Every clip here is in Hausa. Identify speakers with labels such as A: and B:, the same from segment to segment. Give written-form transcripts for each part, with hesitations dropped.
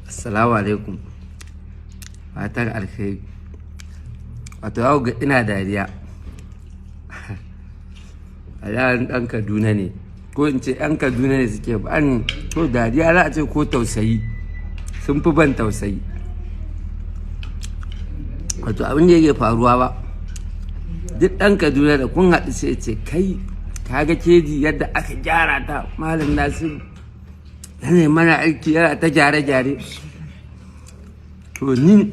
A: Assalamu alaikum. Fatar alkhairi. Wato yau ga ina dariya. A yaran ɗan Kaduna ne, ko in ce ‘yan Kaduna ne suke bani to dariya za a ce ko tausayi, sun fi ban tausayi. Wato abin da yake faruwa ba, duk ɗan Kaduna da kun haɗu sai ce kai kaga keji yadda aka gyara ta Malam Nasiru yana mana aiki yana ta gyare-gyare. To ni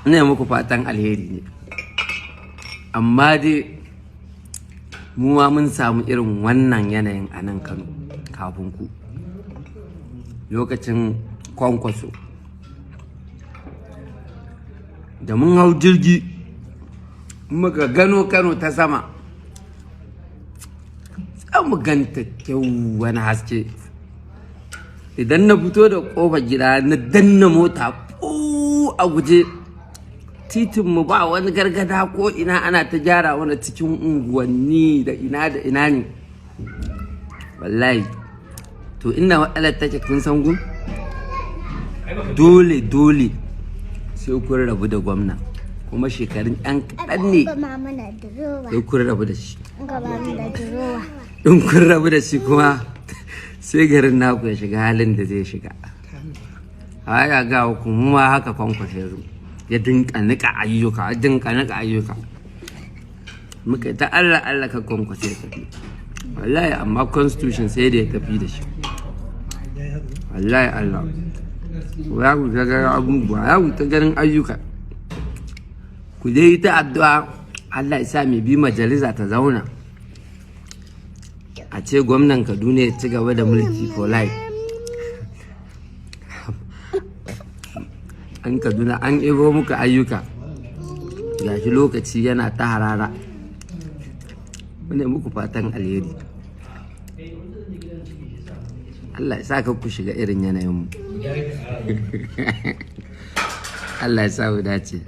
A: ina muku fatan alheri ne, amma dai mu ma mun samu irin wannan yanayin a nan Kano kafin ku, lokacin Kwankwaso da mun hau jirgi muka gano Kano ta sama, za mu ganta kyau wani haske. Idan na fito da ƙofar gida na danna mota a guje, titinmu ba wani gargada ko ina, ana ta gyara wani cikin unguwanni da ina ne. Wallahi to ina matsalar take kun san gun, dole sai kun rabu da gwamna, kuma shekarun ɗan kaɗan ne sai kun rabu da shi. In kun rabu da shi kuma sai garin naku ya shiga halin da zai shiga. Haka ga kuma haka Kwankwaso zo ya dinka nika ayyuka, muka ta Allah ka Kwankwaso ya tafi. Wallahi amma constitution sai da ya tafi da shi. Wallahi Allah ya ku ta ganin abubuwa, ya ku ta ganin ayyuka. Ku dai ta addu'a Allah ya sa mai bi majalisa ta zauna, a ce gwamnan Kaduna ya ci gaba da mulki for life. An Kaduna an ebo muka ayyuka, gashi lokaci yana ta harara. Mune muku fatan alheri. Allah ya sa ka ku shiga irin yanayin mu. Allah ya sa mu dace.